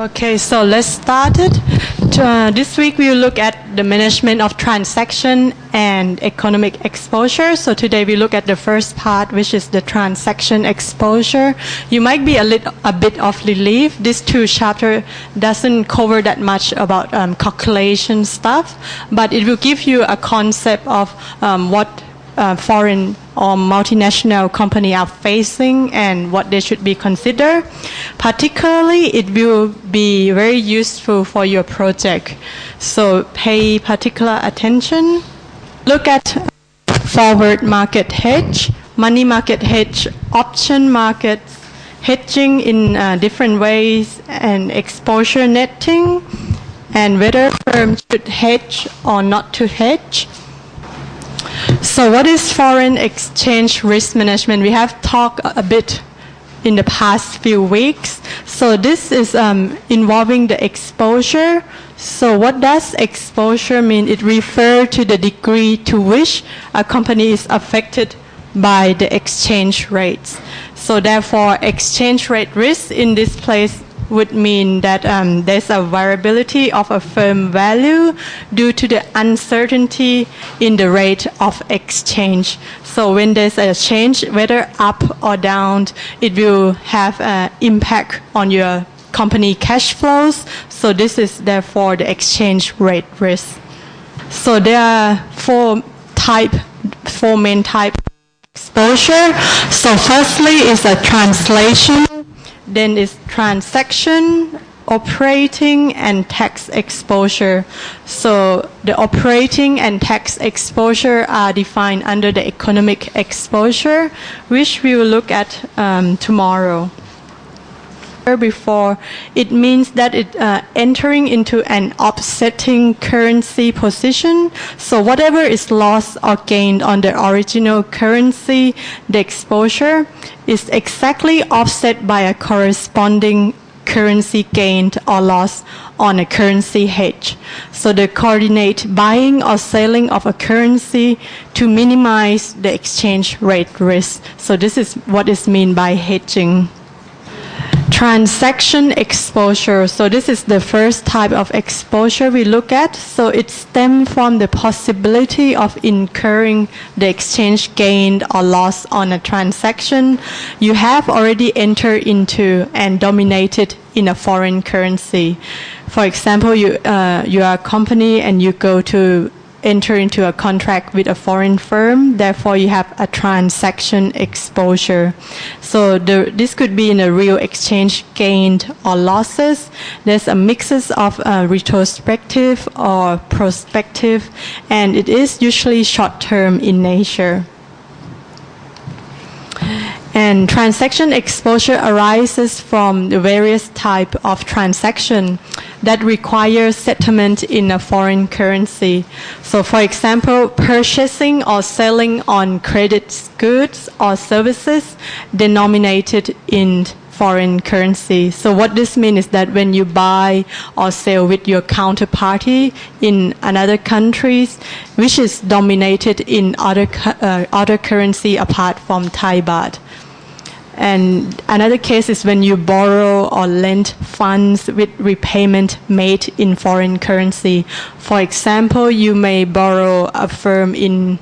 Okay, so let's start it. This week we will look at the management of transaction and economic exposure. So today we look at the first part, which is the transaction exposure. You might be a bit of relief. This two chapter doesn't cover that much about calculation stuff, but it will give you a concept of what foreign or multinational company are facing and what they should be considered. Particularly, it will be very useful for your project. So pay particular attention. Look at forward market hedge, money market hedge, option markets, hedging in different ways, and exposure netting, and whether firms should hedge or not to hedge. So what is foreign exchange risk management? We have talked a bit in the past few weeks. So this is involving the exposure. So what does exposure mean? It refers to the degree to which a company is affected by the exchange rates. So therefore, exchange rate risk in this place would mean that there's a variability of a firm value due to the uncertainty in the rate of exchange. So when there's a change, whether up or down, it will have an impact on your company cash flows. So this is therefore the exchange rate risk. So there are four main type exposure. So firstly is a translation. Then is transaction, operating, and tax exposure. So the operating and tax exposure are defined under the economic exposure, which we will look at tomorrow. Before, it means that it entering into an offsetting currency position. So whatever is lost or gained on the original currency, the exposure is exactly offset by a corresponding currency gained or loss on a currency hedge. So they coordinate buying or selling of a currency to minimize the exchange rate risk. So this is what is meant by hedging. Transaction exposure. So this is the first type of exposure we look at. So it stems from the possibility of incurring the exchange gain or loss on a transaction you have already entered into and dominated in a foreign currency. For example, you are a company and you go to enter into a contract with a foreign firm, therefore you have a transaction exposure. So this could be in a real exchange gain or losses. There's a mixes of retrospective or prospective, and it is usually short-term in nature. And transaction exposure arises from the various types of transaction that require settlement in a foreign currency. So for example, purchasing or selling on credit goods or services denominated in foreign currency. So what this means is that when you buy or sell with your counterparty in another countries, which is dominated in other currency apart from Thai baht. And another case is when you borrow or lend funds with repayment made in foreign currency. For example, you may borrow a firm in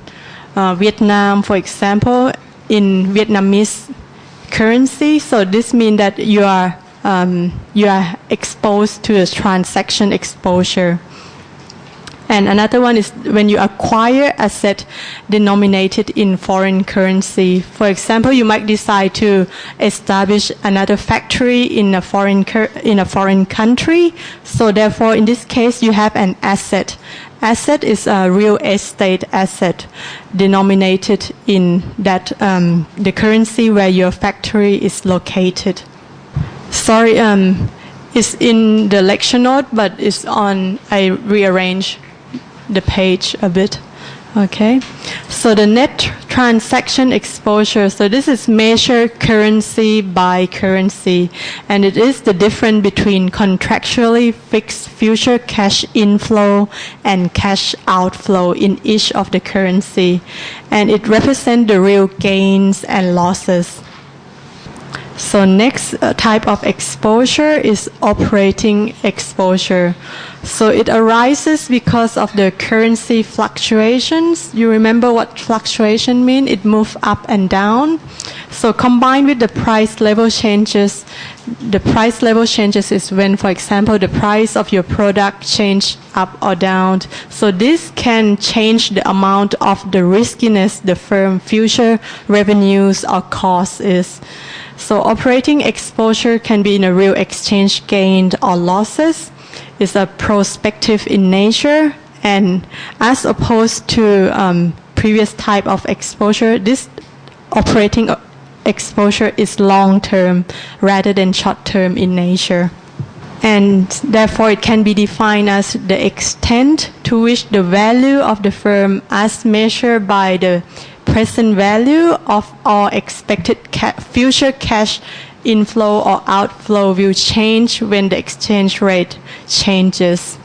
Vietnam, for example, in Vietnamese currency. So this means that you are exposed to a transaction exposure. And another one is when you acquire asset denominated in foreign currency. For example, you might decide to establish another factory in a foreign country. So therefore, in this case, you have an asset. Asset is a real estate asset denominated in that the currency where your factory is located. Sorry, it's in the lecture note, but it's on. I rearrange the page a bit. Okay, so the net transaction exposure. So this is measured currency by currency, and it is the difference between contractually fixed future cash inflow and cash outflow in each of the currency, and it represents the real gains and losses. So next type of exposure is operating exposure. So it arises because of the currency fluctuations. You remember what fluctuation mean? It moves up and down. So combined with the price level changes, the price level changes is when, for example, the price of your product change up or down. So this can change the amount of the riskiness the firm future revenues or cost is. So operating exposure can be in a real exchange gain or losses. It's a prospective in nature, and as opposed to previous type of exposure, this operating exposure is long-term rather than short-term in nature. And therefore it can be defined as the extent to which the value of the firm as measured by the present value of all expected future cash inflow or outflow will change when the exchange rate changes.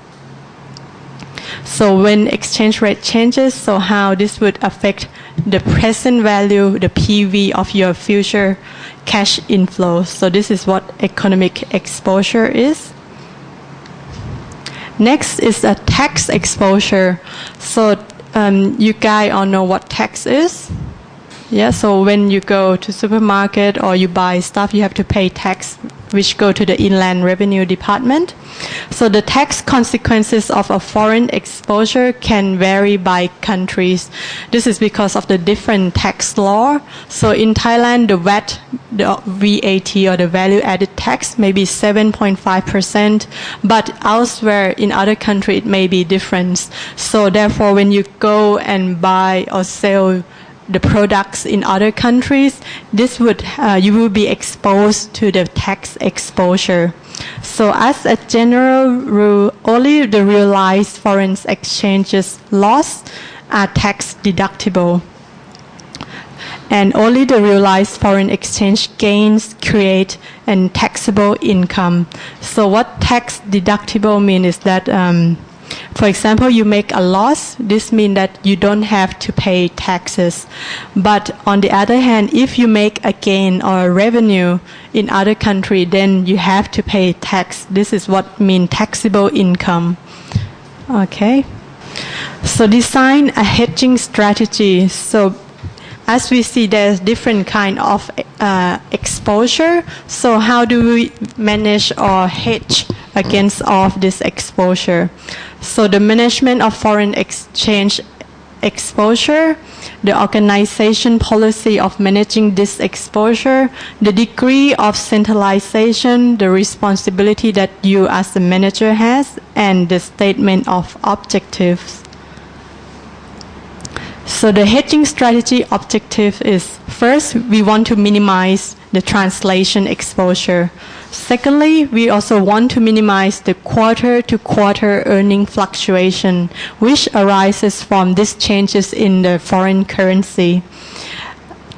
So when exchange rate changes, so how this would affect the present value, the PV of your future cash inflow. So this is what economic exposure is. Next is a tax exposure. So you guys all know what tax is? Yeah, so when you go to supermarket or you buy stuff, you have to pay tax, which go to the Inland Revenue Department. So the tax consequences of a foreign exposure can vary by countries. This is because of the different tax law. So in Thailand, the VAT, the VAT or the value added tax may be 7.5%, but elsewhere in other countries it may be different. So therefore when you go and buy or sell the products in other countries, this would you will be exposed to the tax exposure. So as a general rule, only the realized foreign exchanges loss are tax deductible, and only the realized foreign exchange gains create an taxable income. So what tax deductible mean is that for example, you make a loss, this means that you don't have to pay taxes. But on the other hand, if you make a gain or a revenue in other country, then you have to pay tax. This is what means taxable income. Okay. So design a hedging strategy. So as we see, there's different kind of exposure. So how do we manage or hedge against all of this exposure? So the management of foreign exchange exposure, the organization policy of managing this exposure, the degree of centralization, the responsibility that you as the manager has, and the statement of objectives. So the hedging strategy objective is, first, we want to minimize the translation exposure. Secondly, we also want to minimize the quarter-to-quarter earning fluctuation, which arises from these changes in the foreign currency.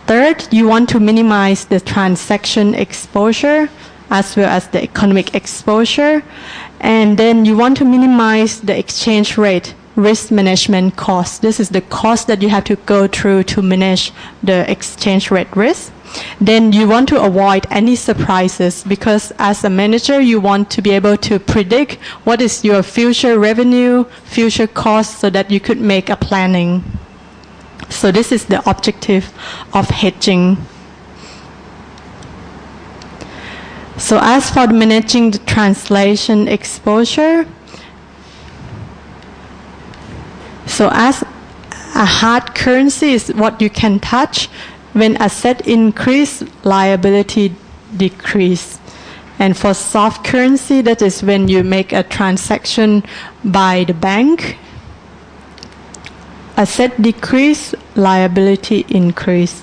Third, you want to minimize the transaction exposure as well as the economic exposure. And then you want to minimize the exchange rate risk management cost. This is the cost that you have to go through to manage the exchange rate risk. Then you want to avoid any surprises, because as a manager you want to be able to predict what is your future revenue, future cost, so that you could make a planning. So this is the objective of hedging. So as for managing the translation exposure, so as a hard currency is what you can touch. When asset increase, liability decrease. And for soft currency, that is when you make a transaction by the bank. Asset decrease, liability increase.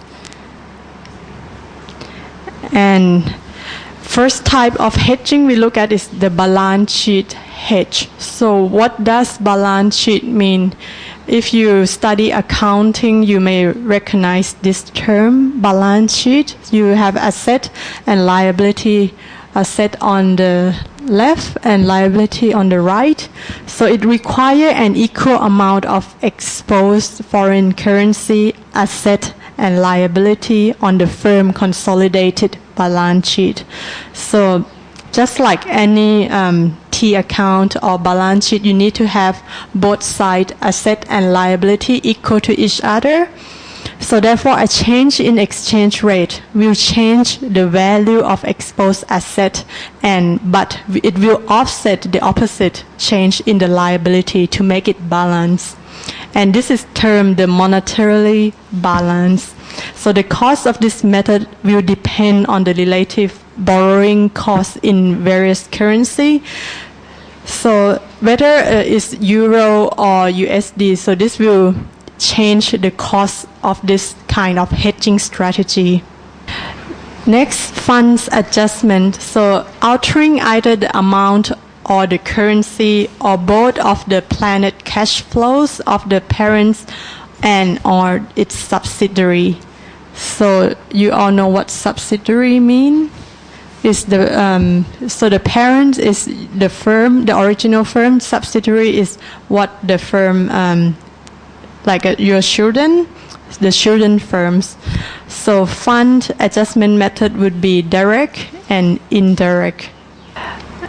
And first type of hedging we look at is the balance sheet hedge. So what does balance sheet mean? If you study accounting, you may recognize this term, balance sheet. You have asset and liability, asset on the left and liability on the right. So it requires an equal amount of exposed foreign currency, asset and liability on the firm consolidated balance sheet. So just like any T account or balance sheet, you need to have both side asset and liability equal to each other. So therefore, a change in exchange rate will change the value of exposed asset, but it will offset the opposite change in the liability to make it balance. And this is termed the monetarily balance. So the cost of this method will depend on the relative borrowing cost in various currency. So whether it's euro or USD, so this will change the cost of this kind of hedging strategy. Next, funds adjustment. So altering either the amount or the currency or both of the planned cash flows of the parents and or its subsidiary. So you all know what subsidiary mean? Is the so the parent is the firm, the original firm. Subsidiary is what the firm your children, the children firms. So fund adjustment method would be direct and indirect.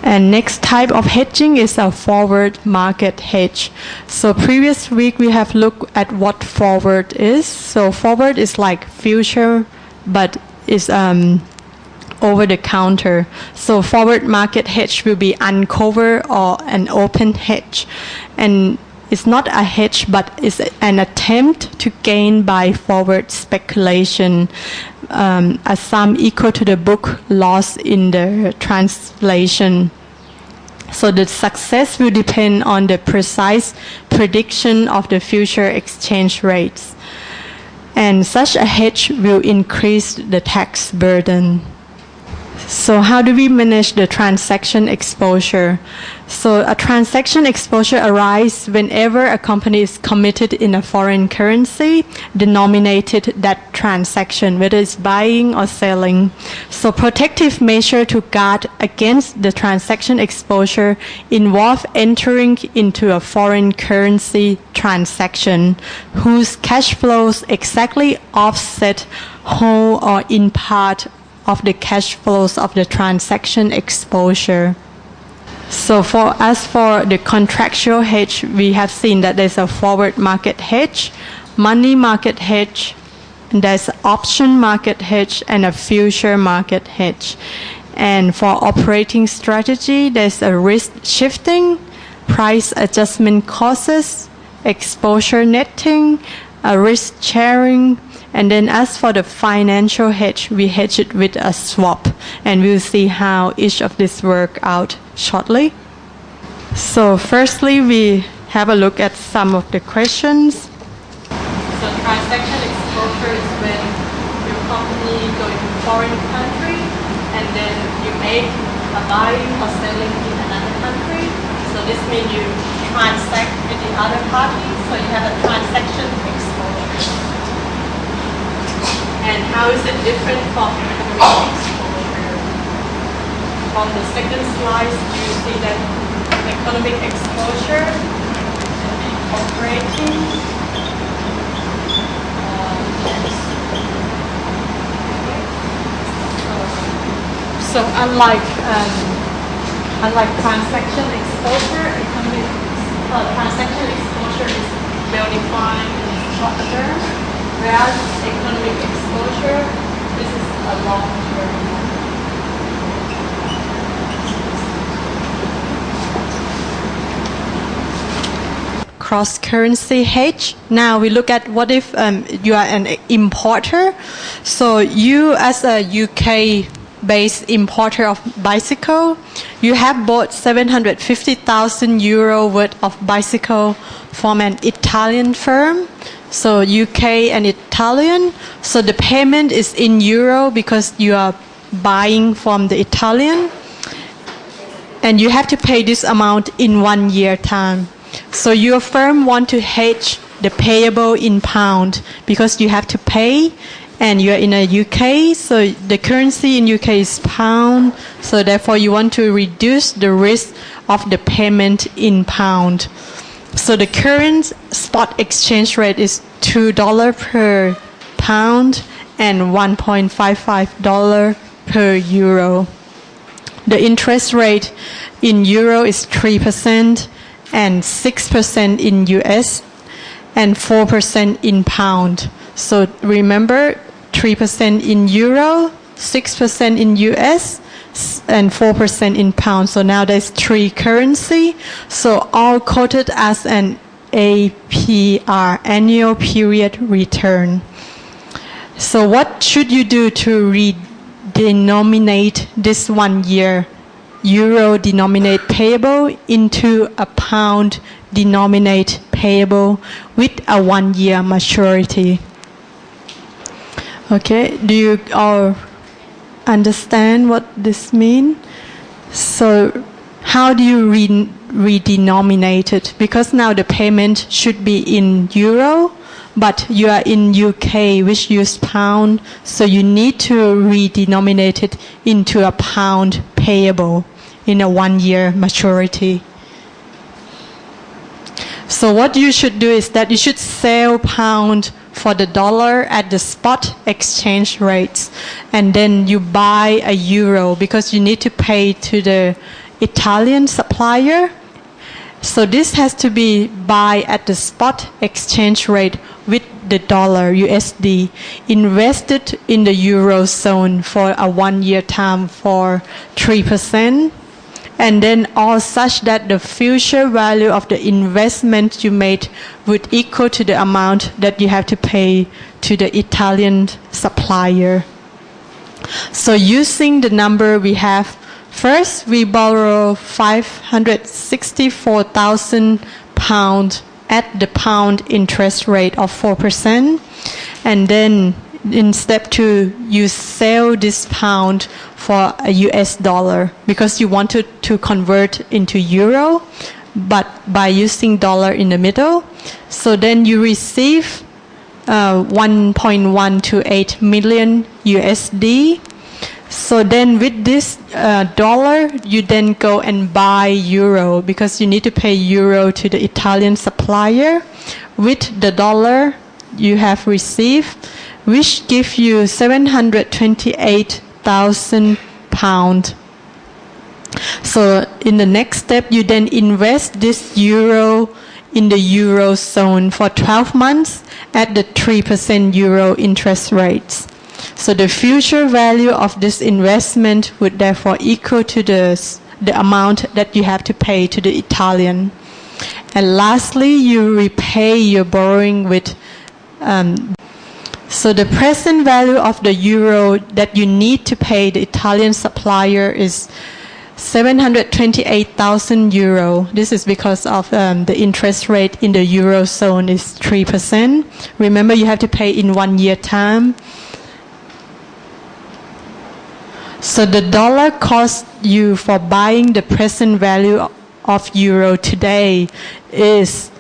And next type of hedging is a forward market hedge. So previous week we have looked at what forward is. So forward is like future, but is over the counter. So forward market hedge will be uncovered or an open hedge. And it's not a hedge, but it's an attempt to gain by forward speculation, a sum equal to the book loss in the translation. So the success will depend on the precise prediction of the future exchange rates. And such a hedge will increase the tax burden. So how do we manage the transaction exposure? So a transaction exposure arises whenever a company is committed in a foreign currency denominated that transaction, whether it's buying or selling. So protective measure to guard against the transaction exposure involve entering into a foreign currency transaction whose cash flows exactly offset whole or in part of the cash flows of the transaction exposure. So for the contractual hedge, we have seen that there's a forward market hedge, money market hedge, and there's option market hedge, and a future market hedge. And for operating strategy, there's a risk shifting, price adjustment causes, exposure netting, a risk sharing. And then as for the financial hedge, we hedge it with a swap. And we'll see how each of these work out shortly. So firstly, we have a look at some of the questions. So transaction exposure is when your company goes to a foreign country and then you make a buying or selling in another country. So this means you transact with the other party. So you have a transaction exposure. And how is it different from economic exposure? On the second slide, you see that economic exposure, operating, so unlike transaction exposure, transaction exposure is well defined in short term. Whereas economic exposure, this is a long term. Cross-currency hedge. Now we look at what if you are an importer. So you as a UK-based importer of bicycle, you have bought 750,000 euro worth of bicycle from an Italian firm. So UK and Italian. So the payment is in euro because you are buying from the Italian. And you have to pay this amount in 1 year time. So your firm want to hedge the payable in pound because you have to pay and you're in a UK. So the currency in UK is pound. So therefore you want to reduce the risk of the payment in pound. So the current spot exchange rate is $2 per pound and $1.55 per euro. The interest rate in euro is 3% and 6% in US and 4% in pound. So remember 3% in euro, 6% in US and 4% in pound. So now there's three currency. So all quoted as an APR, annual period return. So what should you do to redenominate this 1 year euro denominate payable into a pound denominate payable with a 1 year maturity? Okay, do you all understand what this means? So how do you redenominate it? Because now the payment should be in euro, but you are in UK which use pound, so you need to redenominate it into a pound payable in a 1 year maturity. So what you should do is that you should sell pound for the dollar at the spot exchange rates, and then you buy a euro because you need to pay to the Italian supplier. So this has to be buy at the spot exchange rate with the dollar USD invested in the eurozone for a 1 year time for 3%. And then all such that the future value of the investment you made would equal to the amount that you have to pay to the Italian supplier. So using the number we have, first we borrow 564,000 pounds at the pound interest rate of 4%. And then in step 2, you sell this pound for a US dollar because you wanted to convert into euro, but by using dollar in the middle. So then you receive 1.128 million USD. So then with this dollar, you then go and buy euro because you need to pay euro to the Italian supplier with the dollar you have received, which give you 728,000 pounds. So in the next step, you then invest this euro in the eurozone for 12 months at the 3% euro interest rates. So the future value of this investment would therefore equal to the amount that you have to pay to the Italian. And lastly, you repay your borrowing with so the present value of the euro that you need to pay the Italian supplier is 728,000 euro. This is because of the interest rate in the eurozone is 3%. Remember, you have to pay in 1 year time. So the dollar cost you for buying the present value of euro today is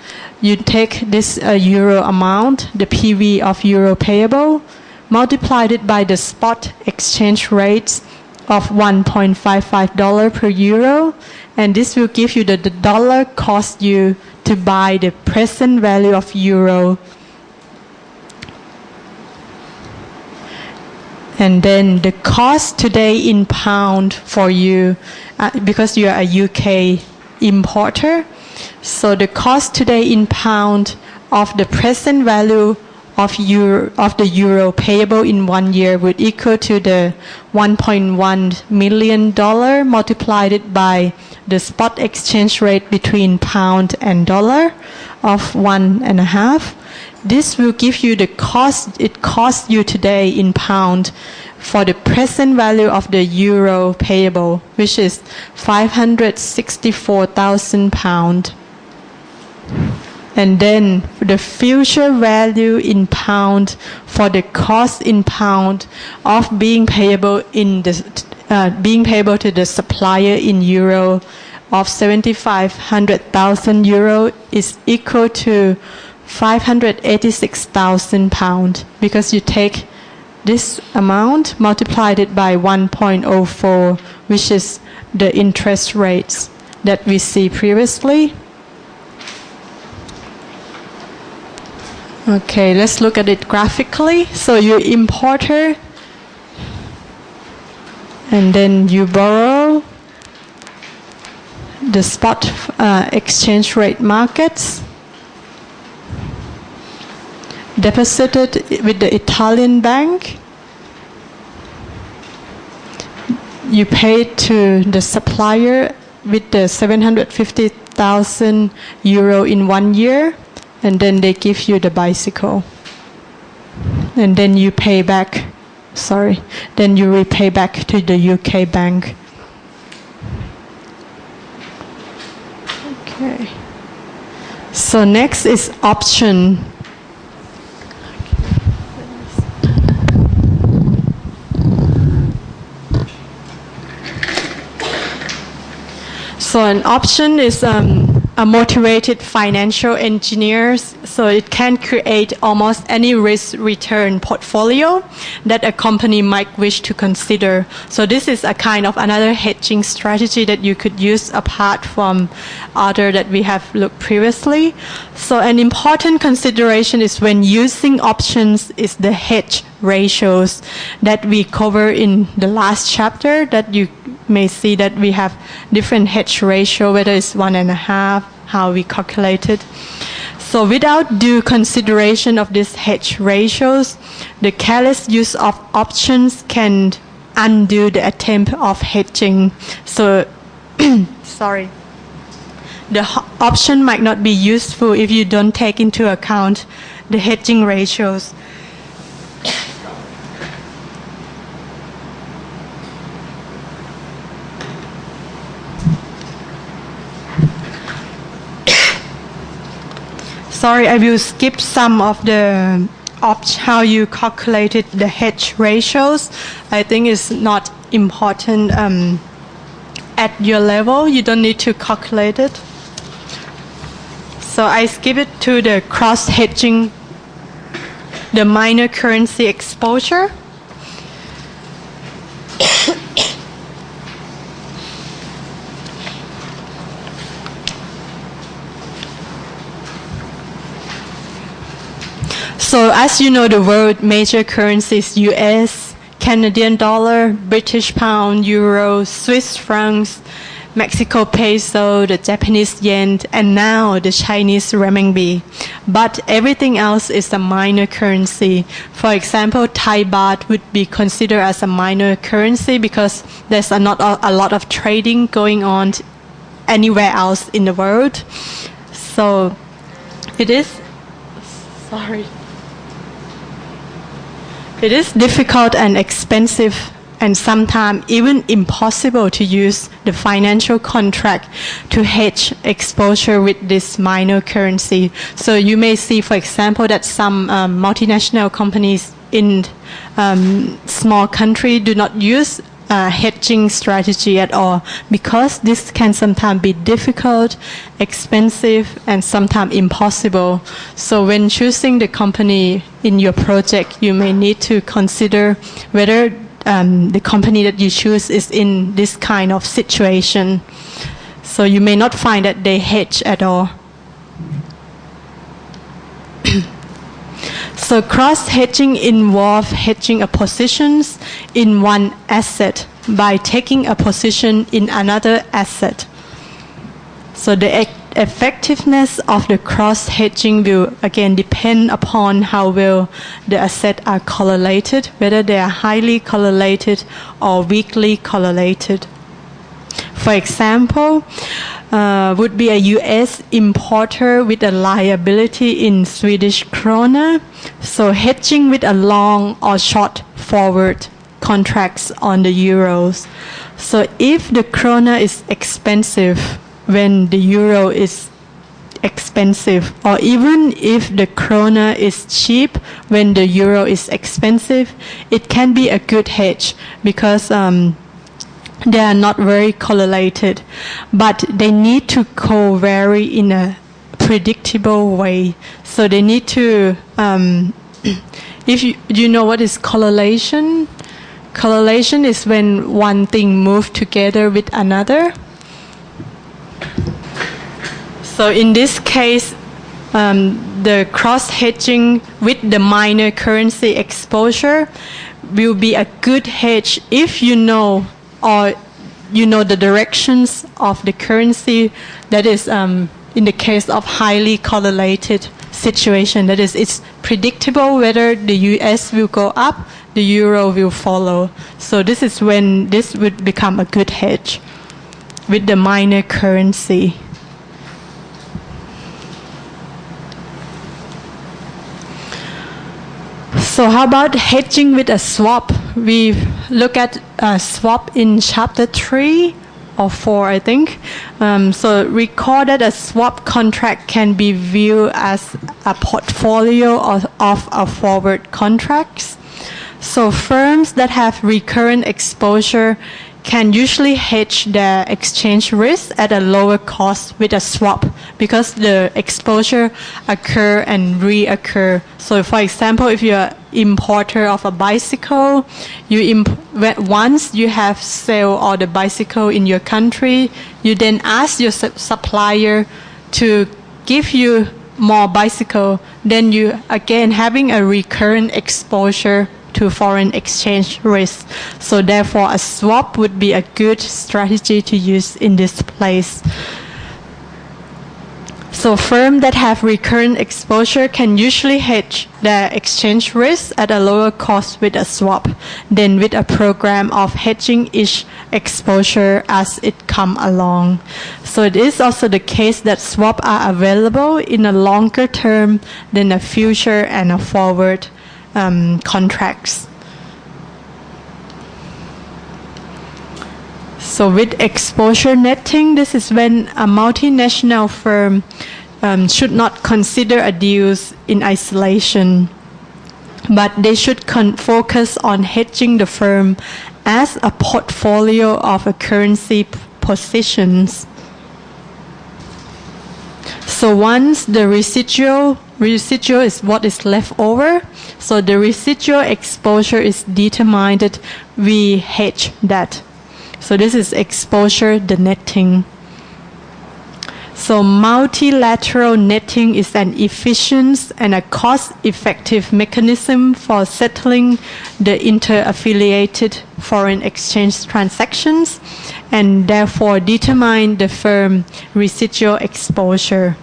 you take this euro amount, the PV of euro payable, multiplied it by the spot exchange rates of $1.55 per euro, and this will give you the dollar cost you to buy the present value of euro. And then the cost today in pound for you, because you are a UK importer, so the cost today in pound of the present value of the euro payable in 1 year would equal to the $1.1 million multiplied by the spot exchange rate between pound and dollar of 1.5. This will give you the cost it costs you today in pound for the present value of the euro payable, which is 564,000 pounds. And then the future value in pound for the cost in pound of being payable to the supplier in euro of 7,500,000 euro is equal to 586,000 pounds, because you take this amount multiplied it by 1.04, which is the interest rates that we see previously. Okay, let's look at it graphically. So your importer and then you borrow the spot exchange rate markets, deposited with the Italian bank, you pay to the supplier with the 750,000 euro in 1 year, and then they give you the bicycle, and then you pay back, then you repay back to the UK bank. Okay. So next is option. So an option is a motivated financial engineer, so it can create almost any risk-return portfolio that a company might wish to consider. So this is a kind of another hedging strategy that you could use apart from other that we have looked previously. So an important consideration is when using options is the hedge ratios that we cover in the last chapter, that you may see that we have different hedge ratio, whether it's 1.5, how we calculate it. So without due consideration of these hedge ratios, the careless use of options can undo the attempt of hedging. So, the option might not be useful if you don't take into account the hedging ratios. I will skip some of the how you calculated the hedge ratios. I think it's not important at your level. You don't need to calculate it. So I skip it to the cross-hedging, the minor currency exposure. So as you know, the world major currencies US, Canadian dollar, British pound, euro, Swiss francs, Mexico peso, the Japanese yen, and now the Chinese renminbi. But everything else is a minor currency. For example, Thai baht would be considered as a minor currency because there's not a lot of trading going on anywhere else in the world. So it is difficult and expensive and sometimes even impossible to use the financial contract to hedge exposure with this minor currency. So you may see, for example, that some multinational companies in small countries do not use hedging strategy at all because this can sometimes be difficult, expensive, and sometimes impossible. So when choosing the company in your project, you may need to consider whether the company that you choose is in this kind of situation. So you may not find that they hedge at all. So cross-hedging involves hedging a positions in one asset by taking a position in another asset. So the effectiveness of the cross-hedging will again depend upon how well the assets are correlated, whether they are highly correlated or weakly correlated. For example, would be a US importer with a liability in Swedish krona, so hedging with a long or short forward contracts on the euros. So if the krona is expensive when the euro is expensive, or even if the krona is cheap when the euro is expensive, it can be a good hedge because they are not very correlated, but they need to co-vary in a predictable way. So they need to, if you know what is correlation? Correlation is when one thing moves together with another. So in this case, the cross-hedging with the minor currency exposure will be a good hedge if you know or you know the directions of the currency. That is in the case of highly correlated situation, that is, it's predictable whether the US will go up, the euro will follow. So this is when this would become a good hedge with the minor currency. So how about hedging with a swap? We look at a swap in chapter 3 or 4, I think. So recall that a swap contract can be viewed as a portfolio of a forward contracts. So firms that have recurrent exposure can usually hedge their exchange risk at a lower cost with a swap because the exposure occur and reoccur. So for example, if you're an importer of a bicycle, once you have sell all the bicycle in your country, you then ask your supplier to give you more bicycle, then you again having a recurrent exposure to foreign exchange risk. So therefore a swap would be a good strategy to use in this place. So firms that have recurrent exposure can usually hedge their exchange risk at a lower cost with a swap than with a program of hedging each exposure as it come along. So it is also the case that swaps are available in a longer term than a future and a forward contracts. So with exposure netting, this is when a multinational firm should not consider a deal in isolation, but they should focus on hedging the firm as a portfolio of a currency positions. So once the residual is what is left over. So the residual exposure is determined. We hedge that. So this is exposure, the netting. So multilateral netting is an efficient and a cost-effective mechanism for settling the inter-affiliated foreign exchange transactions and therefore determine the firm residual exposure.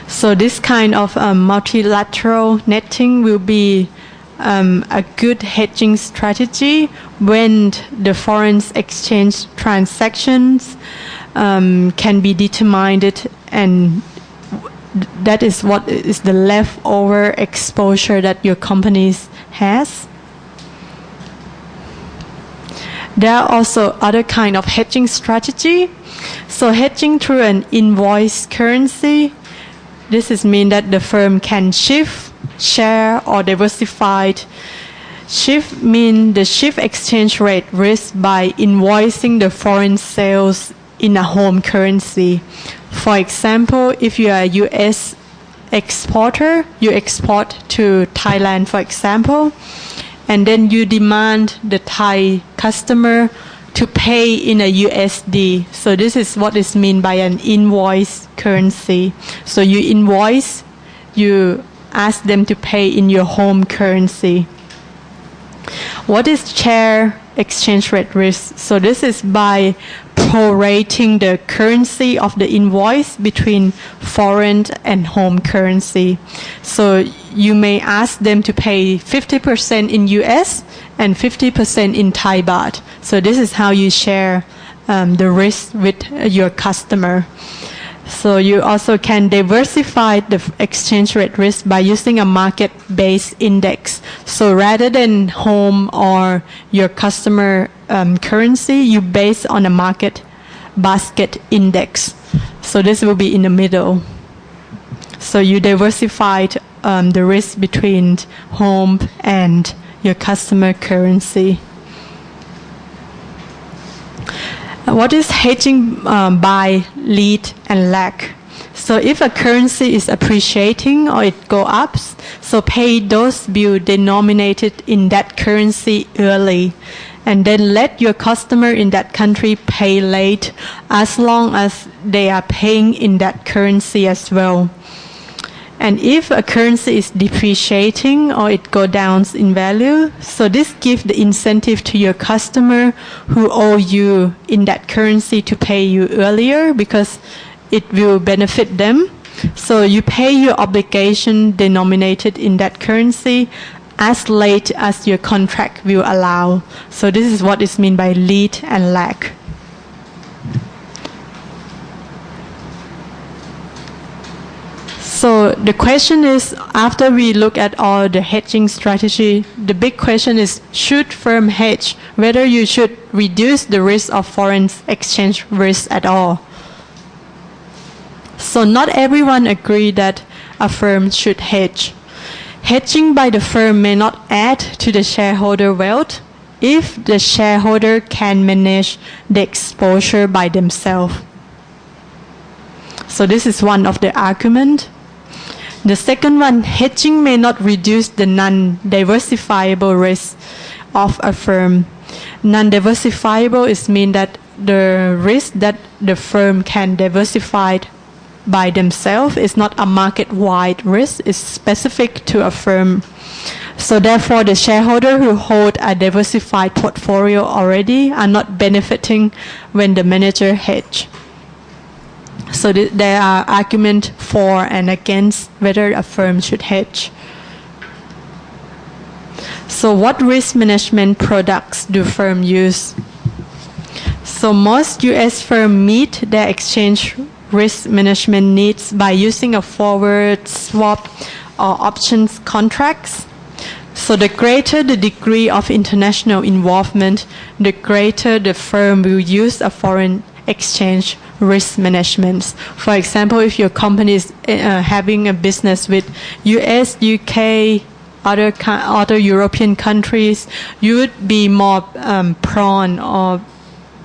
So this kind of multilateral netting will be a good hedging strategy when the foreign exchange transactions can be determined, and that is what is the leftover exposure that your company has. There are also other kind of hedging strategy. So hedging through an invoice currency. This is mean that the firm can shift, share, or diversify. Shift mean the shift exchange rate risk by invoicing the foreign sales in a home currency. For example, if you are a U.S. exporter, you export to Thailand, for example, and then you demand the Thai customer to pay in a USD. So this is what is meant by an invoice currency. So you invoice, you ask them to pay in your home currency. What is share exchange rate risk? So this is by prorating the currency of the invoice between foreign and home currency. So you may ask them to pay 50% in US and 50% in Thai baht. So this is how you share the risk with your customer. So you also can diversify the exchange rate risk by using a market-based index. So rather than home or your customer currency, you base on a market basket index. So this will be in the middle. So you diversified the risk between home and your customer currency. What is hedging by lead and lag? So if a currency is appreciating or it go up, so pay those bills denominated in that currency early, and then let your customer in that country pay late as long as they are paying in that currency as well. And if a currency is depreciating or it go down in value, so this gives the incentive to your customer who owe you in that currency to pay you earlier because it will benefit them. So you pay your obligation denominated in that currency as late as your contract will allow. So this is what is meant by lead and lag. So the question is, after we look at all the hedging strategy, the big question is, should firm hedge? Whether you should reduce the risk of foreign exchange risk at all. So not everyone agree that a firm should hedge. Hedging by the firm may not add to the shareholder wealth if the shareholder can manage the exposure by themselves. So this is one of the arguments. The second one, hedging may not reduce the non-diversifiable risk of a firm. Non-diversifiable is mean that the risk that the firm can diversify by themselves is not a market-wide risk, it's specific to a firm. So therefore, the shareholder who hold a diversified portfolio already are not benefiting when the manager hedge. So there are arguments for and against whether a firm should hedge. So what risk management products do firms use? So most U.S. firms meet their exchange risk management needs by using a forward, swap, or options contracts. So the greater the degree of international involvement, the greater the firm will use a foreign exchange risk management. For example, if your company is having a business with US, UK, other European countries, you would be more prone, or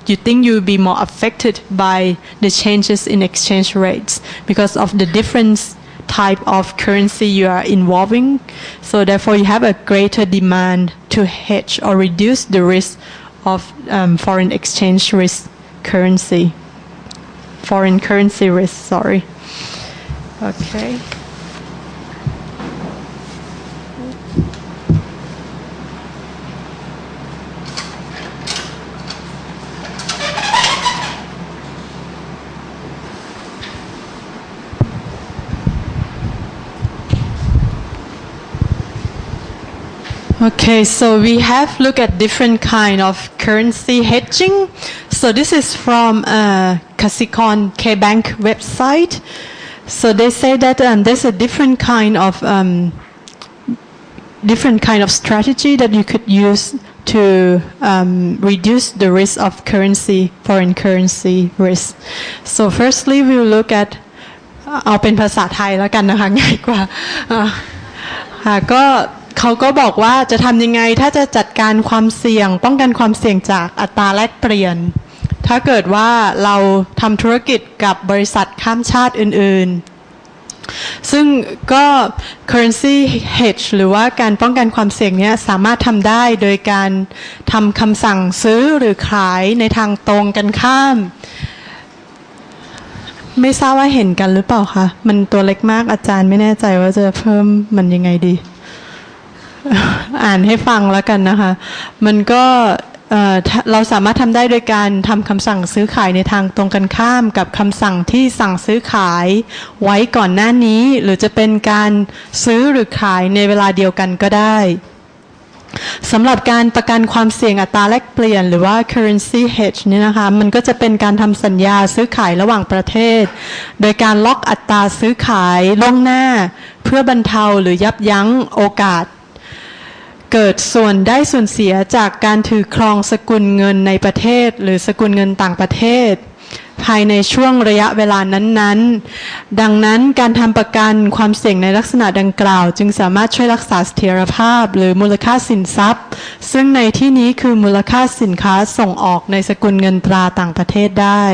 you think you will be more affected by the changes in exchange rates because of the different type of currency you are involving. So therefore, you have a greater demand to hedge or reduce the risk of foreign exchange risk currency. Foreign currency risk, sorry. Okay. Okay, so we have looked at different kind of currency hedging. So this is from Kasikon K-Bank website. So they say that there's a different kind of strategy that you could use to reduce the risk of foreign currency risk. So firstly, we'll look at เอาเป็นภาษาไทยแล้วกันนะคะง่ายกว่าก็เขาก็บอกว่าจะทำยังไงถ้าจะจัดการความเสี่ยงป้องกันความเสี่ยงจากอัตราแลกเปลี่ยนถ้าเกิดว่าเราทำธุรกิจกับบริษัทข้ามชาติอื่นๆซึ่งก็ currency hedge หรือว่าการป้องกันความเสี่ยงนี้สามารถทำได้โดยการทำคำสั่งซื้อหรือขายในทางตรงกันข้ามไม่ทราบว่าเห็นกันหรือเปล่าคะมันตัวเล็กมากอาจารย์ไม่แน่ใจว่าจะเพิ่มมันยังไงดีอ่านให้ฟังแล้วกันนะคะมันก็เราสามารถทำได้โดยการทำคำสั่งซื้อขายในทางตรงกันข้ามกับคำสั่งที่สั่งซื้อขายไว้ก่อนหน้านี้หรือจะเป็นการซื้อหรือขายในเวลาเดียวกันก็ได้สำหรับการประกันความเสี่ยงอัตราแลกเปลี่ยนหรือว่า currency hedge นี่นะคะมันก็จะเป็นการทำสัญญาซื้อขายระหว่างประเทศโดยการล็อกอัตราซื้อขายล่วงหน้าเพื่อบรรเทาหรือยับยั้งโอกาสเกิดส่วนได้ส่วนเสียจากการถือครองสกุลเงินในประเทศหรือสกุลเงินต่างประเทศภายในช่วงระยะเวลานั้นๆดังนั้นการทำประกันความเสี่ยงในลักษณะดังกล่าวจึงสามารถช่วยรักษาเสถียรภาพหรือมูลค่าสินทรัพย์ซึ่งในที่นี้คือมูลค่าสินค้าส่งออกในสกุลเงินตราต่างประเทศได้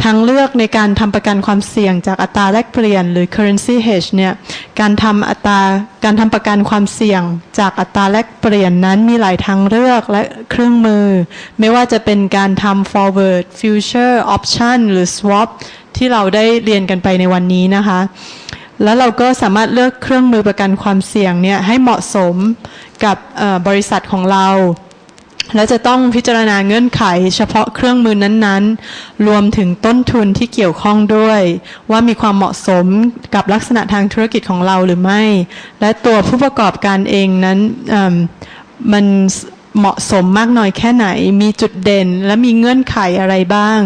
ทางเลือกในการทำประกันความเสี่ยงจากอัตราแลกเปลี่ยนหรือ currency hedge เนี่ยการทำประกันความเสี่ยงจากอัตราแลกเปลี่ยนนั้นมีหลายทางเลือกและเครื่องมือไม่ว่าจะเป็นการทำ forward future option หรือ swap ที่เราได้เรียนกันไปในวันนี้นะคะ แล้วเราก็สามารถเลือกเครื่องมือประกันความเสี่ยงเนี่ยให้เหมาะสมกับบริษัทของเราและจะต้องพิจารณาเงื่อนไขเฉพาะเครื่องมือนั้นๆรวมถึงต้นทุนที่เกี่ยวข้องด้วยว่ามีความเหมาะสมกับลักษณะทางธุรกิจของเราหรือไม่และตัวผู้ประกอบการเองนั้นมันเหมาะสมมากน้อยแค่ไหนมีจุดเด่นและมีเงื่อนไขอะไรบ้าง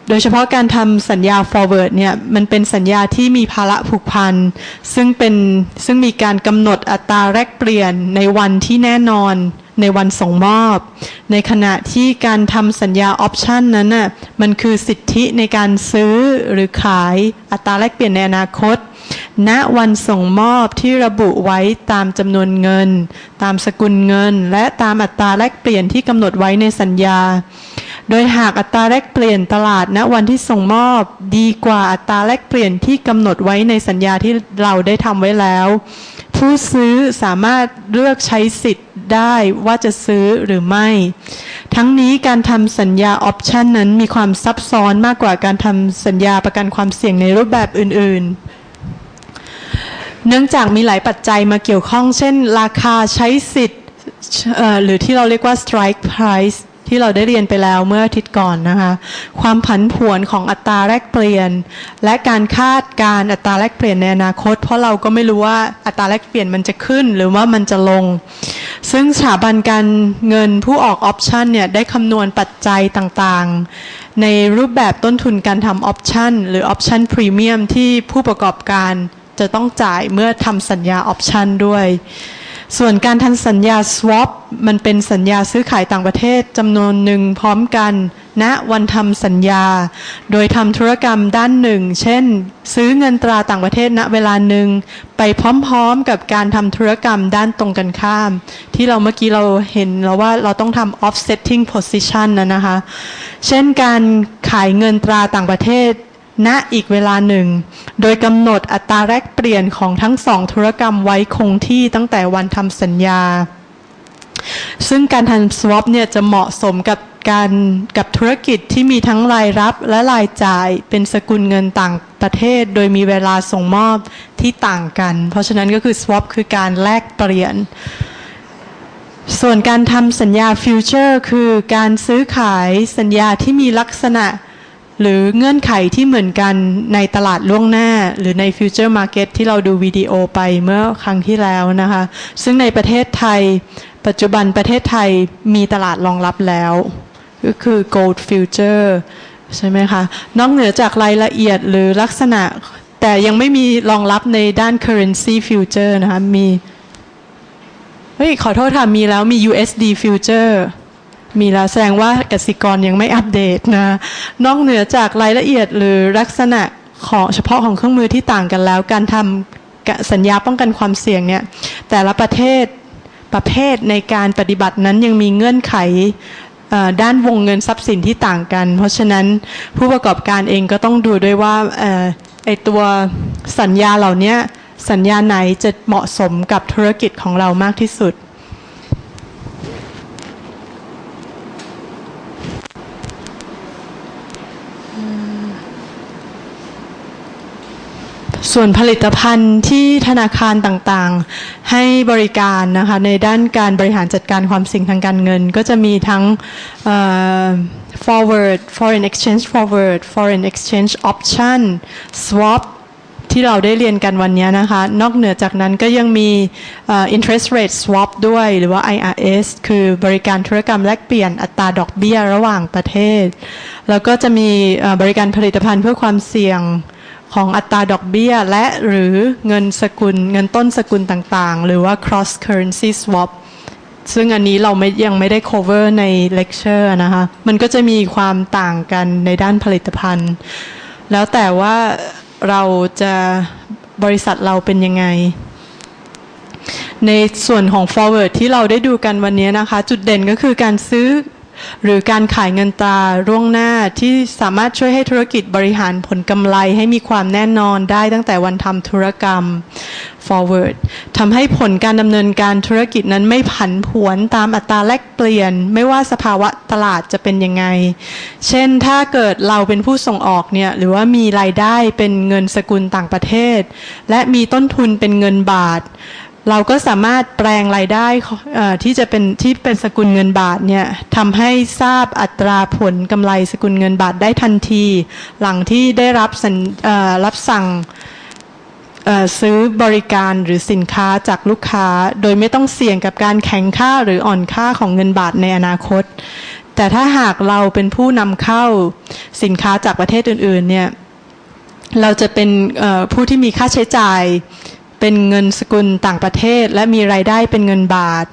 โดยเฉพาะการทำสัญญา forward เนี่ยมันเป็นสัญญาที่มีภาระผูกพันซึ่งมีการกำหนดอัตราแลกเปลี่ยนในวันที่แน่นอนในวันส่งมอบในขณะที่การทำสัญญาออปชันนั้นน่ะมันคือสิทธิในการซื้อหรือขายอัตราแลกเปลี่ยนในอนาคตณวันส่งมอบที่ระบุไว้ตามจำนวนเงินตามสกุลเงินและตามอัตราแลกเปลี่ยนที่กำหนดไว้ในสัญญาโดยหากอัตราแลกเปลี่ยนตลาดณวันที่ส่งมอบดีกว่าอัตราแลกเปลี่ยนที่กำหนดไว้ในสัญญาที่เราได้ทำไว้แล้วผู้ซื้อสามารถเลือกใช้สิทธิ์ได้ว่าจะซื้อหรือไม่ทั้งนี้การทำสัญญาออปชันนั้นมีความซับซ้อนมากกว่าการทำสัญญาประกันความเสี่ยงในรูปแบบอื่นๆเนื่องจากมีหลายปัจจัยมาเกี่ยวข้องเช่นราคาใช้สิทธิ์หรือที่เราเรียกว่า strike price ที่เราได้เรียนไปแล้วเมื่ออาทิตย์ก่อนนะคะความผันผวนของอัตราแลกเปลี่ยนและการคาดการอัตราแลกเปลี่ยนในอนาคตเพราะเราก็ไม่รู้ว่าอัตราแลกเปลี่ยนมันจะขึ้นหรือว่ามันจะลงซึ่งสถาบันการเงินผู้ออกออปชันเนี่ยได้คำนวณปัจจัยต่างๆในรูปแบบต้นทุนการทำออปชันหรือออปชันพรีเมียมที่ผู้ประกอบการจะต้องจ่ายเมื่อทำสัญญาออปชันด้วยส่วนการทำสัญญา swap มันเป็นสัญญาซื้อขายต่างประเทศจำนวนหนึ่งพร้อมกันณวันทำสัญญาโดยทำธุรกรรมด้านหนึ่งเช่นซื้อเงินตราต่างประเทศณเวลาหนึ่งไปพร้อมๆกับการทำธุรกรรมด้านตรงกันข้ามที่เราเมื่อกี้เราเห็นแล้วว่าเราต้องทำ offsetting position นะคะเช่นการขายเงินตราต่างประเทศณอีกเวลาหนึ่งโดยกำหนดอัตราแลกเปลี่ยนของทั้งสองธุรกรรมไว้คงที่ตั้งแต่วันทำสัญญาซึ่งการทำ swap เนี่ยจะเหมาะสมกับธุรกิจที่มีทั้งรายรับและรายจ่ายเป็นสกุลเงินต่างประเทศโดยมีเวลาส่งมอบที่ต่างกันเพราะฉะนั้นก็คือ swap คือการแลกเปลี่ยนส่วนการทำสัญญา future คือการซื้อขายสัญญาที่มีลักษณะหรือเงื่อนไขที่เหมือนกันในตลาดล่วงหน้าหรือใน Future Market ที่เราดูวิดีโอไปเมื่อครั้งที่แล้วนะคะซึ่งในประเทศไทยปัจจุบันประเทศไทยมีตลาดรองรับแล้วก็คือ Gold Future ใช่ไหมคะนอกเหนือจากรายละเอียดหรือลักษณะแต่ยังไม่มีรองรับในด้าน Currency Future นะคะมีขอโทษค่ะมีแล้วมี USD Futureมีแล้วแสดงว่ากสิกรยังไม่อัปเดตนะนอกเหนือจากรายละเอียดหรือลักษณะของเฉพาะของเครื่องมือที่ต่างกันแล้วการทำสัญญาป้องกันความเสี่ยงเนี่ยแต่ละประเภทในการปฏิบัตินั้นยังมีเงื่อนไขด้านวงเงินทรัพย์สินที่ต่างกันเพราะฉะนั้นผู้ประกอบการเองก็ต้องดูด้วยว่าไอตัวสัญญาเหล่านี้สัญญาไหนจะเหมาะสมกับธุรกิจของเรามากที่สุดส่วนผลิตภัณฑ์ที่ธนาคารต่างๆให้บริการนะคะในด้านการบริหารจัดการความเสี่ยงทางการเงินก็จะมีทั้งforward foreign exchange forward foreign exchange option swap ที่เราได้เรียนกันวันนี้นะคะนอกเหนือจากนั้นก็ยังมี interest rate swap ด้วยหรือว่า IRS คือบริการธุรกรรมแลกเปลี่ยนอัตราดอกเบี้ยระหว่างประเทศแล้วก็จะมีบริการผลิตภัณฑ์เพื่อความเสี่ยงของอัตราดอกเบี้ยและหรือเงินสกุลเงินต้นสกุลต่างๆหรือว่า cross currency swap ซึ่งอันนี้เรายังไม่ได้ cover ใน lecture นะคะมันก็จะมีความต่างกันในด้านผลิตภัณฑ์แล้วแต่ว่าเราจะบริษัทเราเป็นยังไงในส่วนของ forward ที่เราได้ดูกันวันนี้นะคะจุดเด่นก็คือการซื้อ หรือการขายเงินตราล่วงหน้าที่สามารถช่วยให้ธุรกิจบริหารผลกำไรให้มีความแน่นอนได้ตั้งแต่วันทำธุรกรรม forward ทำให้ผลการดำเนินการธุรกิจนั้นไม่ผันผวนตามอัตราแลกเปลี่ยนไม่ว่าสภาวะตลาดจะเป็นยังไงเช่นถ้าเกิดเราเป็นผู้ส่งออกเนี่ยหรือว่ามีรายได้เป็นเงินสกุลต่างประเทศและมีต้นทุนเป็นเงินบาทเราก็สามารถแปลงรายได้ที่เป็นสกุลเงินบาทเนี่ยทำให้ทราบอัตราผลกำไรสกุลเงินบาทได้ทันทีหลังที่ได้รับสั่งซื้อบริการหรือสินค้าจากลูกค้าโดยไม่ต้องเสี่ยงกับการแข็งค่าหรืออ่อนค่าของเงินบาทในอนาคตแต่ถ้าหากเราเป็นผู้นำเข้าสินค้าจากประเทศอื่นๆเนี่ยเราจะเป็นผู้ที่มีค่าใช้จ่ายเป็นเงินสกุลต่างประเทศและมีรายได้เป็นเงินบาท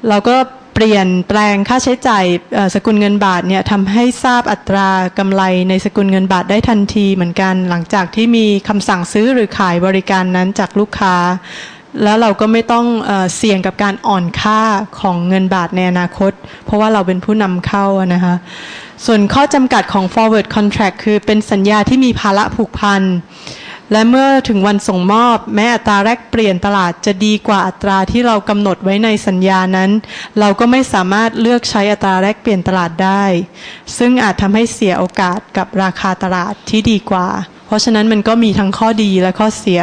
เราก็เปลี่ยนแปลงค่าใช้จ่ายสกุลเงินบาทเนี่ยทำให้ทราบอัตรากำไรในสกุลเงินบาทได้ทันทีเหมือนกันหลังจากที่มีคำสั่งซื้อหรือขายบริการนั้นจากลูกค้าแล้วเราก็ไม่ต้องเสี่ยงกับการอ่อนค่าของเงินบาทในอนาคตเพราะว่าเราเป็นผู้นำเข้านะคะส่วนข้อจำกัดของ forward contract คือเป็นสัญญาที่มีภาระผูกพันและเมื่อถึงวันส่งมอบแม้อัตราแลกเปลี่ยนตลาดจะดีกว่าอัตราที่เรากำหนดไว้ในสัญญานั้นเราก็ไม่สามารถเลือกใช้อัตราแลกเปลี่ยนตลาดได้ซึ่งอาจทำให้เสียโอกาสกับราคาตลาดที่ดีกว่าเพราะฉะนั้นมันก็มีทั้งข้อดีและข้อเสีย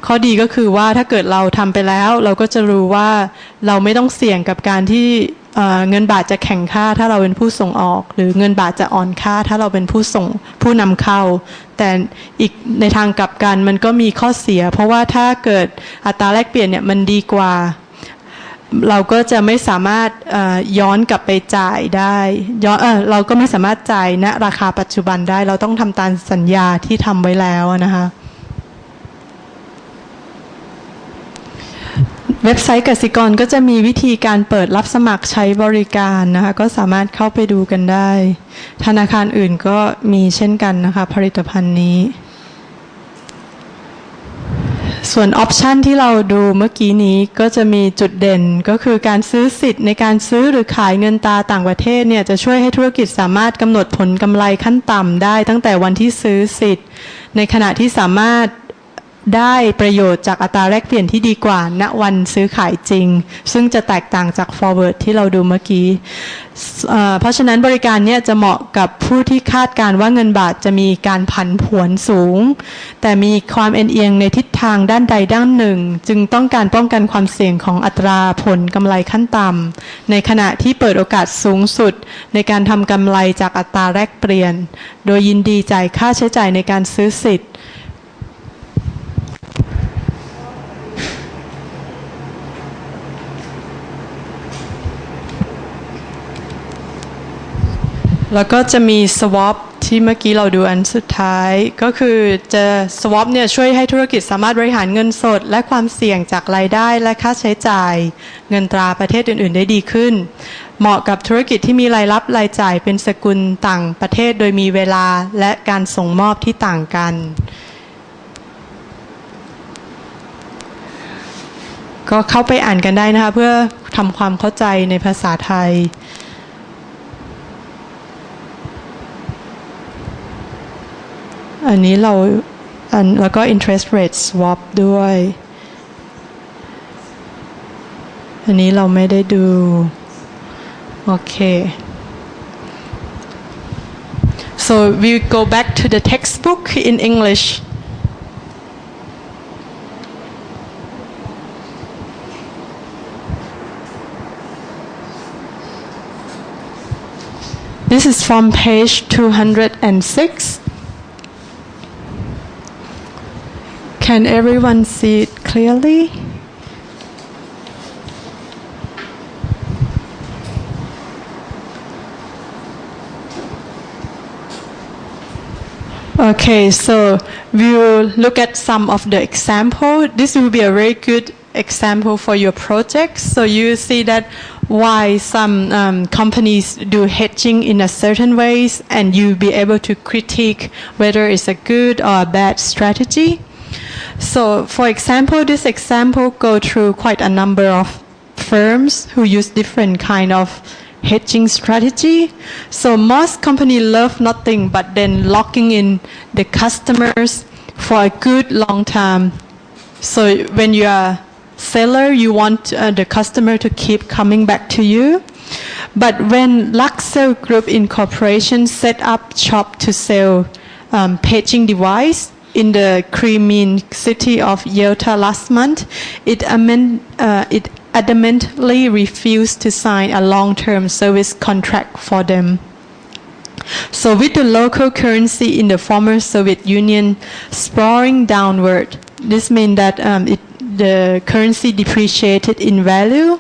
ข้อดีก็คือว่าถ้าเกิดเราทำไปแล้วเราก็จะรู้ว่าเราไม่ต้องเสี่ยงกับการที่เงินบาทจะแข็งค่าถ้าเราเป็นผู้ส่งออกหรือเงินบาทจะอ่อนค่าถ้าเราเป็นผู้นำเข้าแต่อีกในทางกลับกันมันก็มีข้อเสียเพราะว่าถ้าเกิดอัตราแลกเปลี่ยนเนี่ยมันดีกว่าเราก็จะไม่สามารถย้อนกลับไปจ่ายได้เราก็ไม่สามารถจ่ายณราคาปัจจุบันได้เราต้องทำตามสัญญาที่ทำไว้แล้วนะคะเว็บไซต์กสิกรก็จะมีวิธีการเปิดรับสมัครใช้บริการนะคะก็สามารถเข้าไปดูกันได้ธนาคารอื่นก็มีเช่นกันนะคะผลิตภัณฑ์นี้ส่วนออปชันที่เราดูเมื่อกี้นี้ก็จะมีจุดเด่นก็คือการซื้อสิทธิ์ในการซื้อหรือขายเงินตราต่างประเทศเนี่ยจะช่วยให้ธุรกิจสามารถกำหนดผลกำไรขั้นต่ำได้ตั้งแต่วันที่ซื้อสิทธิ์ในขณะที่สามารถได้ประโยชน์จากอัตราแลกเปลี่ยนที่ดีกว่าณวันซื้อขายจริงซึ่งจะแตกต่างจาก forward ที่เราดูเมื่อกี้เพราะฉะนั้นบริการเนี่ยจะเหมาะกับผู้ที่คาดการณ์ว่าเงินบาทจะมีการผันผวนสูงแต่มีความเอ็นเอียงในทิศทางด้านใดด้านหนึ่งจึงต้องการป้องกันความเสี่ยงของอัตราผลกำไรขั้นต่ำในขณะที่เปิดโอกาสสูงสุดในการทำกำไรจากอัตราแลกเปลี่ยนโดยยินดีจ่ายค่าใช้จ่ายในการซื้อสิทธิ์แล้วก็จะมี swap ที่เมื่อกี้เราดูอันสุดท้ายก็คือจะ swap เนี่ยช่วยให้ธุรกิจสามารถบริหารเงินสดและความเสี่ยงจากรายได้และค่าใช้จ่ายเงินตราประเทศอื่นๆได้ดีขึ้นเหมาะกับธุรกิจที่มีรายรับรายจ่ายเป็นสกุลต่างประเทศโดยมีเวลาและการส่งมอบที่ต่างกันก็เข้าไปอ่านกันได้นะคะเพื่อทำความเข้าใจในภาษาไทยอันนี้แล้วก็ interest rate swap ด้วยอันนี้เราไม่ได้ดูโอเค so we go back to the textbook in English this is from page 206 Can everyone see it clearly? Okay, so we will look at some of the example. This will be a very good example for your project. So you see that why some companies do hedging in a certain ways, and you'll be able to critique whether it's a good or a bad strategy. So, for example, this example go through quite a number of firms who use different kind of hedging strategy. So most companies love nothing but then locking in the customers for a good long time. So when you are seller, you want the customer to keep coming back to you. But when Luxel Group Incorporation set up shop to sell paging device in the Crimean city of Yalta last month, it adamantly refused to sign a long-term service contract for them. So with the local currency in the former Soviet Union sprawling downward, this means that the currency depreciated in value.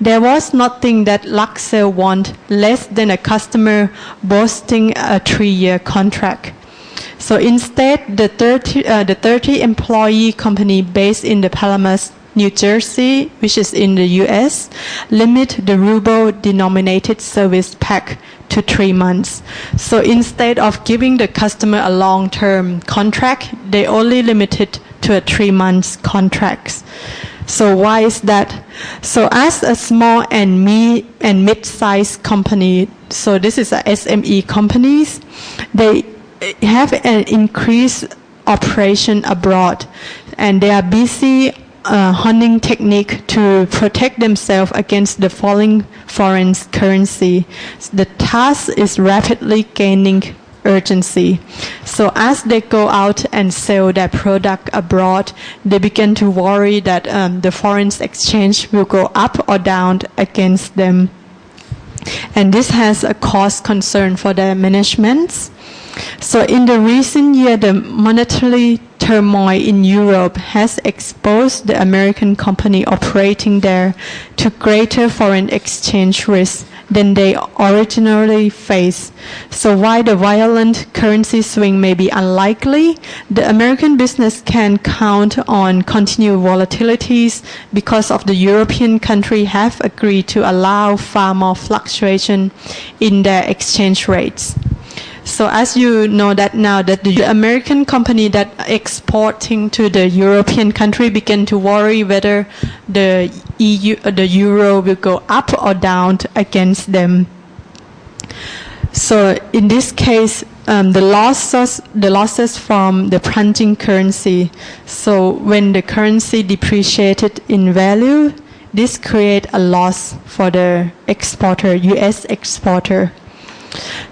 There was nothing that Luxel want less than a customer boasting a 3-year contract. So instead, the 30-employee company based in the Palamas, New Jersey, which is in the U.S., limit the ruble-denominated service pack to 3 months. So instead of giving the customer a long-term contract, they only limit it to a 3-month contract. So why is that? So as a small and mid-sized company, so this is a SME companies, they have an increased operation abroad, and they are busy honing technique to protect themselves against the falling foreign currency. The task is rapidly gaining urgency. So as they go out and sell their product abroad, they begin to worry that the foreign exchange will go up or down against them. And this has a cause concern for their management. So in the recent year, the monetary turmoil in Europe has exposed the American company operating there to greater foreign exchange risk than they originally faced. So while the violent currency swing may be unlikely, the American business can count on continued volatilities because of the European country have agreed to allow far more fluctuation in their exchange rates. So as you know that now that the American company that exporting to the European country begin to worry whether the euro will go up or down against them. So in this case, the losses from the plunging currency. So when the currency depreciated in value, this create a loss for the exporter, U.S. exporter.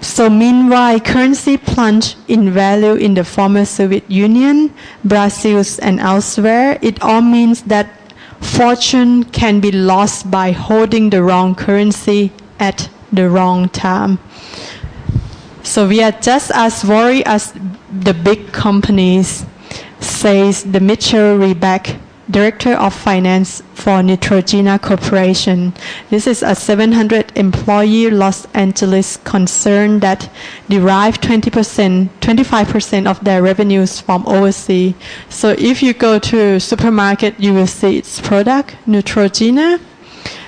So meanwhile, currency plunged in value in the former Soviet Union, Brazil, and elsewhere. It all means that fortune can be lost by holding the wrong currency at the wrong time. So we are just as worried as the big companies, says the Mitchell Reback, Director of Finance for Neutrogena Corporation. This is a 700-employee Los Angeles concern that derive 25% of their revenues from overseas. So if you go to supermarket, you will see its product, Neutrogena.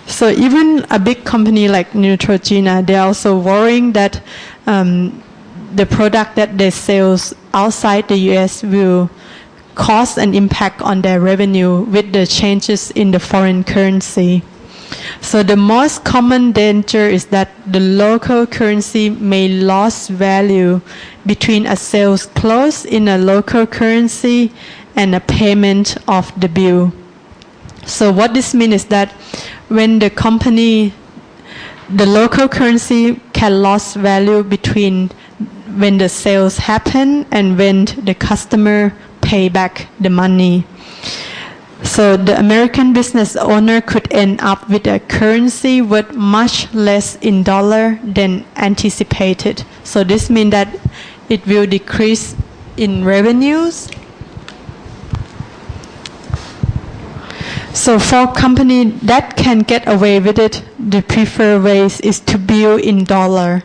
So even a big company like Neutrogena, they're also worrying that the product that they sell outside the U.S. will cause an impact on their revenue with the changes in the foreign currency. So the most common danger is that the local currency may lose value between a sales close in a local currency and a payment of the bill. So what this means is that when the local currency can lose value between when the sales happen and when the customer pay back the money. So the American business owner could end up with a currency worth much less in dollar than anticipated. So this means that it will decrease in revenues. So for company that can get away with it, the preferred way is to bill in dollar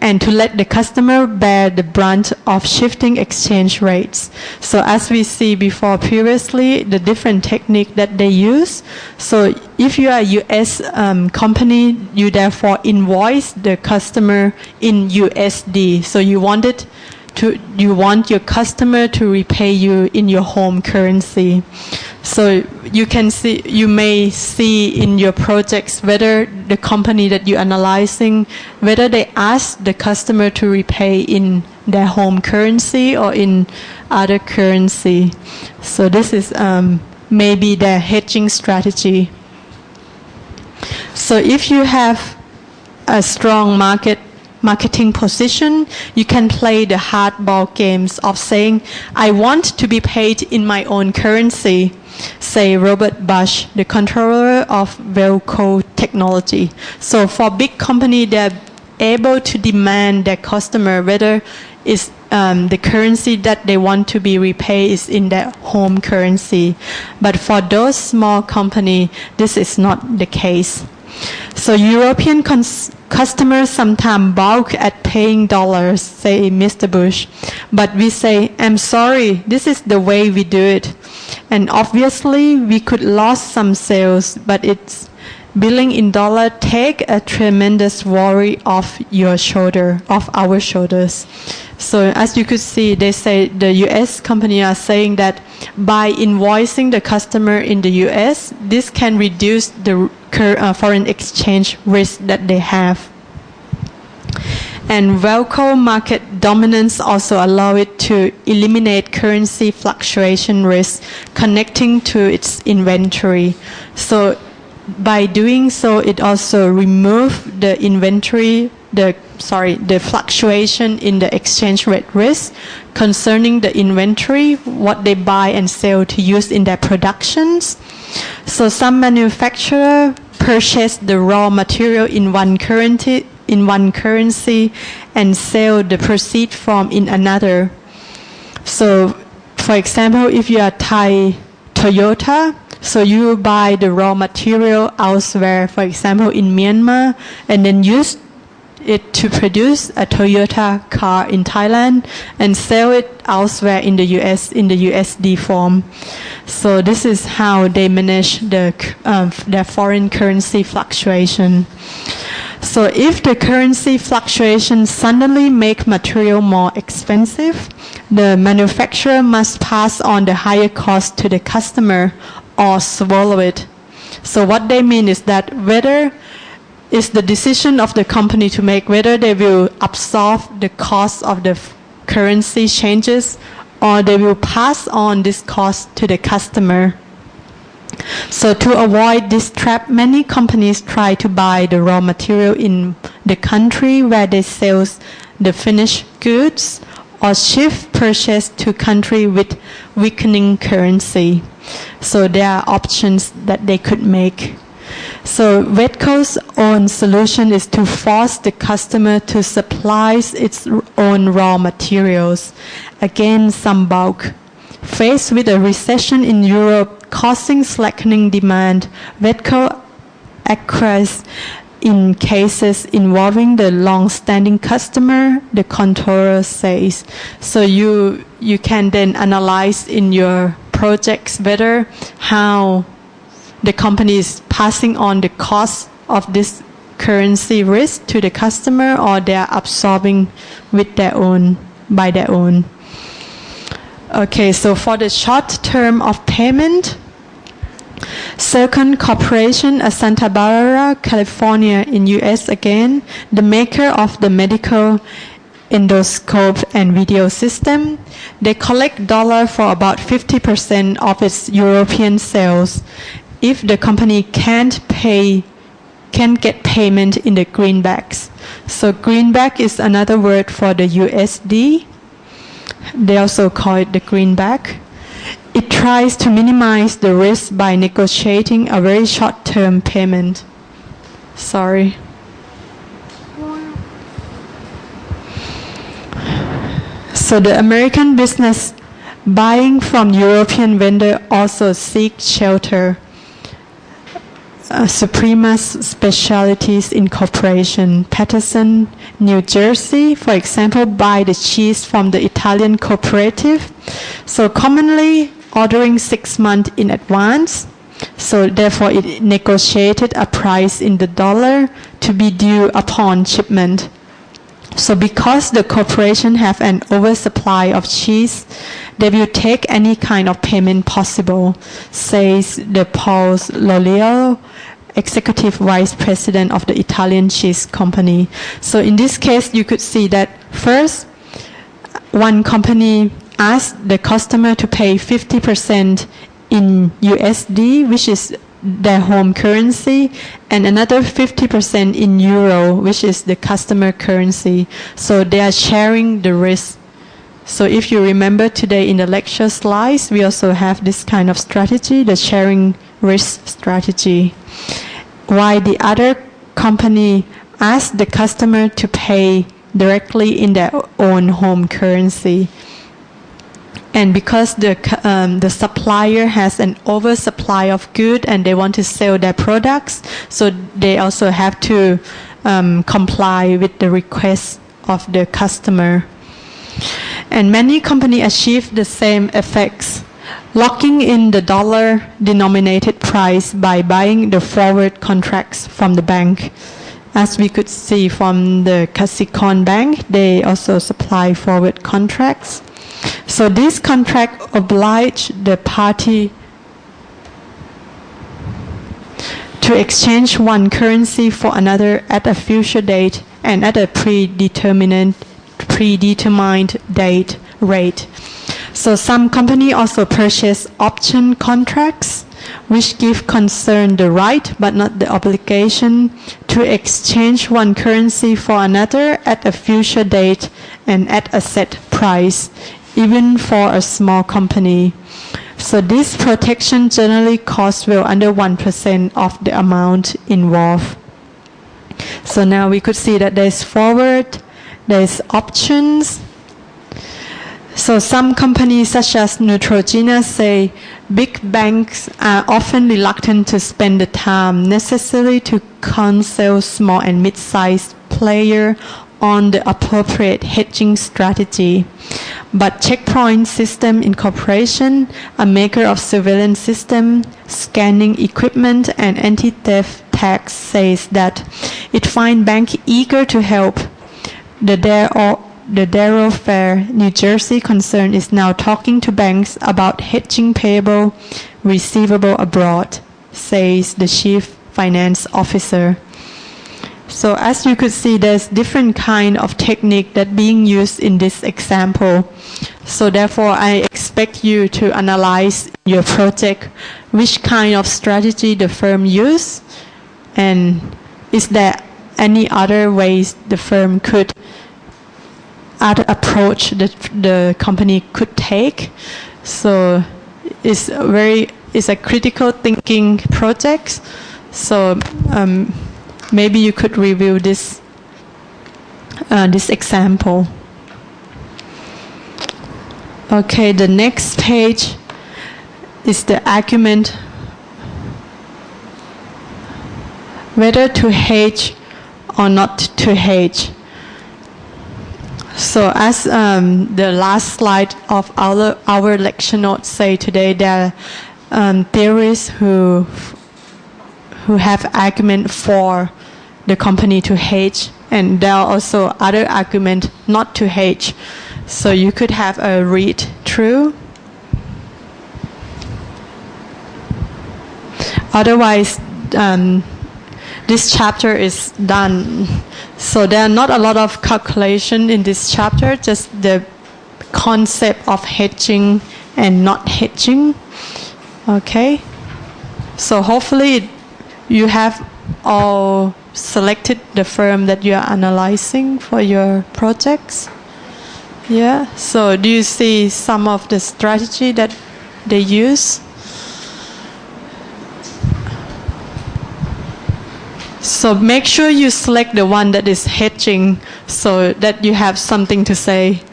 and to let the customer bear the brunt of shifting exchange rates. So as we see before previously, the different technique that they use. So if you are a U.S. company, you therefore invoice the customer in USD. So you want your customer to repay you in your home currency. So you may see in your projects whether the company that you're analyzing, whether they ask the customer to repay in their home currency or in other currency. So this is maybe their hedging strategy. So if you have a strong marketing position, you can play the hardball games of saying, I want to be paid in my own currency. Say Robert Bush, the controller of Velcro Technology. So for big company, they're able to demand their customer whether is the currency that they want to be repaid is in their home currency. But for those small company, this is not the case. So European customers sometimes balk at paying dollars, say Mr. Bush. But we say, I'm sorry, this is the way we do it. And obviously, we could lose some sales, but it's billing in dollar take a tremendous worry off your shoulder, off our shoulders. So as you could see, they say the U.S. company are saying that by invoicing the customer in the U.S., this can reduce the foreign exchange risk that they have. And Velcro market dominance also allow it to eliminate currency fluctuation risk connecting to its inventory. So by doing so, it also remove the the fluctuation in the exchange rate risk concerning the inventory, what they buy and sell to use in their productions. So some manufacturer purchase the raw material in one currency and sell the proceed from in another. So for example, if you are Thai Toyota, so you buy the raw material elsewhere, for example in Myanmar, and then use it to produce a Toyota car in Thailand and sell it elsewhere in the US in the USD form. So this is how they manage their foreign currency fluctuation. So if the currency fluctuation suddenly make material more expensive, the manufacturer must pass on the higher cost to the customer or swallow it. So what they mean is that whether it's the decision of the company to make whether they will absorb the cost of the currency changes or they will pass on this cost to the customer. So to avoid this trap, many companies try to buy the raw material in the country where they sell the finished goods or shift purchase to country with weakening currency. So there are options that they could make. So Velcro's own solution is to force the customer to supply its own raw materials. Again, some bulk. Faced with a recession in Europe causing slackening demand, Velcro acquires in cases involving the long-standing customer, the controller says. So you can then analyze in your projects whether how the company is passing on the cost of this currency risk to the customer or they are absorbing with their own, by their own. Okay, so for the short term of payment, Circon Corporation of Santa Barbara, California in US again, the maker of the medical endoscope and video system, they collect dollar for about 50% of its European sales if the company can't get payment in the greenbacks. So greenback is another word for the USD. They also call it the greenback. It tries to minimize the risk by negotiating a very short-term payment. Sorry. So the American business buying from European vendor also seek shelter. Supremas Specialties Incorporation, Paterson, New Jersey, for example, buy the cheese from the Italian cooperative. So commonly ordering 6 months in advance. So therefore it negotiated a price in the dollar to be due upon shipment. So because the corporation have an oversupply of cheese, they will take any kind of payment possible, says the Paul Lolio, Executive Vice President of the Italian cheese company. So in this case, you could see that first, one company asked the customer to pay 50% in USD, which is their home currency, and another 50% in euro, which is the customer currency. So they are sharing the risk. So if you remember today in the lecture slides, we also have this kind of strategy, the sharing risk strategy. While the other company asked the customer to pay directly in their own home currency. And because the supplier has an oversupply of goods and they want to sell their products, so they also have to comply with the request of the customer. And many companies achieve the same effects, locking in the dollar-denominated price by buying the forward contracts from the bank. As we could see from the Kasikorn Bank, they also supply forward contracts. So this contract oblige the party to exchange one currency for another at a future date and at a predetermined date rate. So some company also purchase option contracts, which give concern the right but not the obligation to exchange one currency for another at a future date and at a set price, even for a small company. So this protection generally costs well under 1% of the amount involved. So now we could see that there's forward, there's options. So some companies such as Neutrogena say big banks are often reluctant to spend the time necessary to counsel small and mid-sized players on the appropriate hedging strategy. But Checkpoint System Incorporation, a maker of surveillance system, scanning equipment, and anti-theft tags, says that it finds banks eager to help. The Darrow Fair, New Jersey concern is now talking to banks about hedging payable, receivable abroad, says the chief finance officer. So as you could see, there's different kind of technique that being used in this example. So therefore, I expect you to analyze your project which kind of strategy the firm use, and is there any other ways the firm could other approach the company could take. So it's a critical thinking project. So maybe you could review this example. Okay, the next page is the argument whether to hedge or not to hedge. So as the last slide of our lecture notes say today, there are theorists who have argument for the company to hedge, and there are also other argument not to hedge. So you could have a read through. Otherwise, this chapter is done. So there are not a lot of calculation in this chapter, just the concept of hedging and not hedging. Okay. So hopefully you have all selected the firm that you are analyzing for your projects. Yeah. So do you see some of the strategy that they use? So make sure you select the one that is hedging so that you have something to say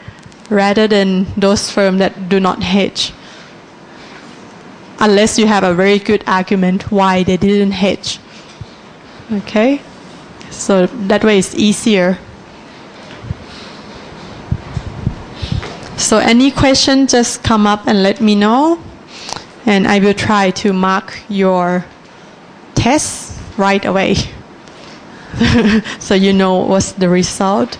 rather than those firms that do not hedge. Unless you have a very good argument why they didn't hedge. Okay? So that way it's easier. So any question, just come up and let me know. And I will try to mark your test right away. So you know what's the result.